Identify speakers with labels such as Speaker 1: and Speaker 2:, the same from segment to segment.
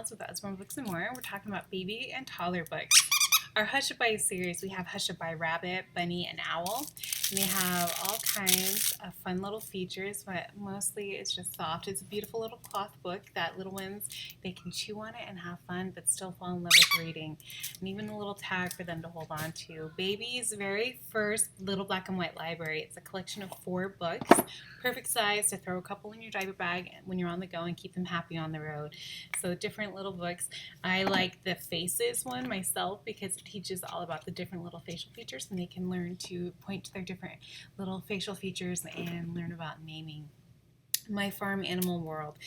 Speaker 1: Smiles with Usborne Books and More. We're talking about baby and toddler books. Our Hush-A-Bye series, we have Hush-A-Bye Rabbit, Bunny, and Owl. And they have all kinds of fun little features, but mostly it's just soft. It's a beautiful little cloth book that little ones, they can chew on it and have fun, but still fall in love with reading. And even a little tag for them to hold on to. Baby's very first little black and white library. It's a collection of 4 books, perfect size to throw a couple in your diaper bag when you're on the go and keep them happy on the road. So different little books. I like the Faces one myself because it teaches all about the different little facial features, and they can learn to point to their different little facial features and learn about naming. My Farm Animal World.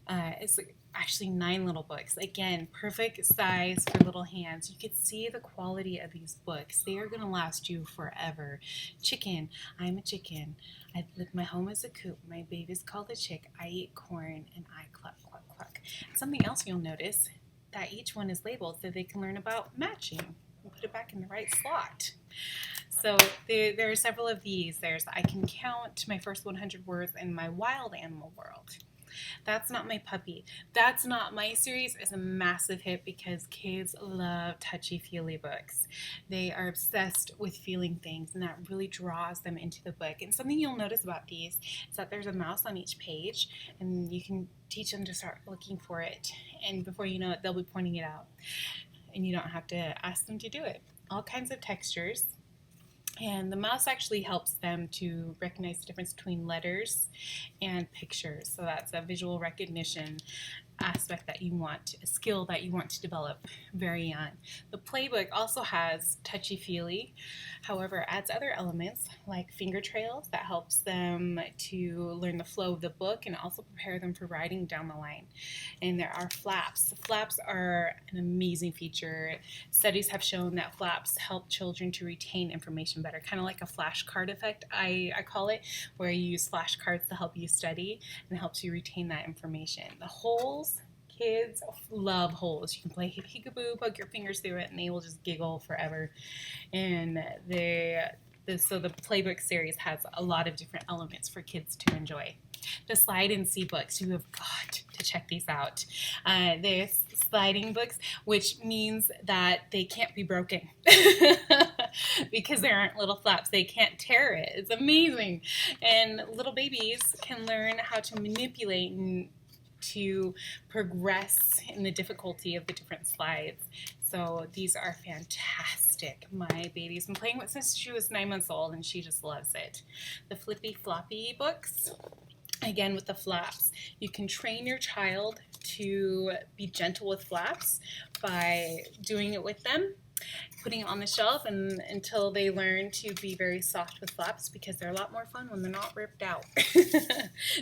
Speaker 1: It's actually 9 little books. Again, perfect size for little hands. You can see the quality of these books. They are going to last you forever. Chicken. I'm a chicken. My home is a coop. My baby's called a chick. I eat corn and I cluck, cluck, cluck. Something else you'll notice, that each one is labeled so they can learn about matching and put it back in the right slot. So there are several of these. There's I Can Count, My First 100 Words, and My Wild Animal World. That's Not My Puppy. That's Not My series is a massive hit because kids love touchy-feely books. They are obsessed with feeling things, and that really draws them into the book. And something you'll notice about these is that there's a mouse on each page, and you can teach them to start looking for it. And before you know it, they'll be pointing it out. And you don't have to ask them to do it. All kinds of textures. And the mouse actually helps them to recognize the difference between letters and pictures. So that's a visual recognition aspect that you want, a skill that you want to develop very young. The playbook also has touchy-feely, however, adds other elements like finger trails that helps them to learn the flow of the book and also prepare them for writing down the line. And there are flaps. Flaps are an amazing feature. Studies have shown that flaps help children to retain information better, kind of like a flashcard effect, I call it, where you use flashcards to help you study and helps you retain that information. The holes, kids love holes. You can play peekaboo, poke your fingers through it, and they will just giggle forever. And so the playbook series has a lot of different elements for kids to enjoy. The slide and see books, you have got to check these out. There's sliding books, which means that they can't be broken because there aren't little flaps. They can't tear it. It's amazing. And little babies can learn how to manipulate and to progress in the difficulty of the different slides. So these are fantastic. My baby's been playing with since she was 9 months old, and she just loves it. The Flippy Floppy books, again with the flaps. You can train your child to be gentle with flaps by doing it with them, putting it on the shelf until they learn to be very soft with flaps, because they're a lot more fun when they're not ripped out.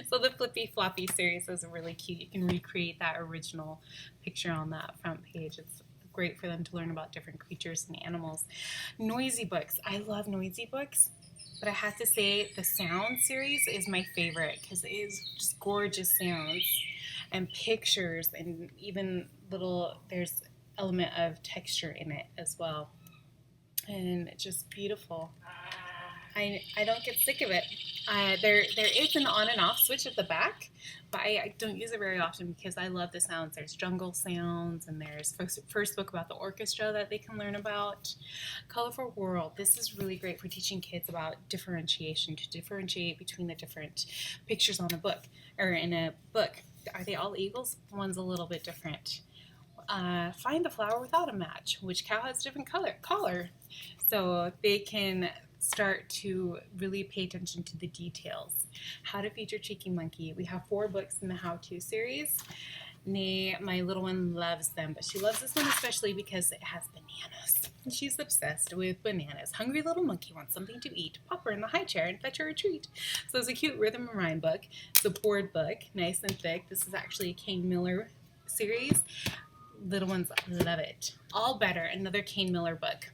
Speaker 1: So the Flippy Floppy series is really cute. You can recreate that original picture on that front page. It's great for them to learn about different creatures and animals. Noisy books. I love noisy books, but I have to say the Sound series is my favorite because it is just gorgeous sounds and pictures, and even there's element of texture in it as well, and it's just beautiful. I don't get sick of it. There is an on and off switch at the back, but I don't use it very often because I love the sounds. There's jungle sounds, and there's first book about the orchestra that they can learn about. Colorful World. This is really great for teaching kids about differentiation, to differentiate between the different pictures on a book, or in a book. Are they all eagles? One's a little bit different. Find the flower without a match. Which cow has a different color? So they can start to really pay attention to the details. How to Feed Your Cheeky Monkey. We have 4 books in the how-to series. My little one loves them, but she loves this one especially because it has bananas. She's obsessed with bananas. Hungry little monkey wants something to eat. Pop her in the high chair and fetch her a treat. So it's a cute rhythm and rhyme book. It's a board book, nice and thick. This is actually a Kane Miller series. Little ones love it. All Better, another Kane Miller book.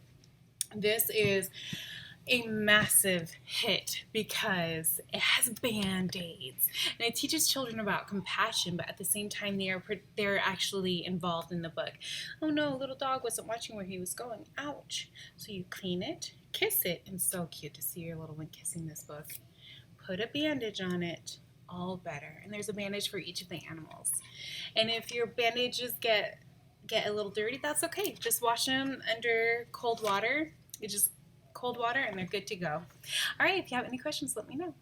Speaker 1: This is a massive hit because it has band-aids, and it teaches children about compassion, but at the same time they're actually involved in the book. Oh no, little dog wasn't watching where he was going. Ouch. So you clean it, kiss it, and so cute to see your little one kissing this book. Put a bandage on it. all better. And there's a bandage for each of the animals. And if your bandages get a little dirty, that's okay. Just wash them under cold water. You just cold water and they're good to go. All right, if you have any questions, let me know.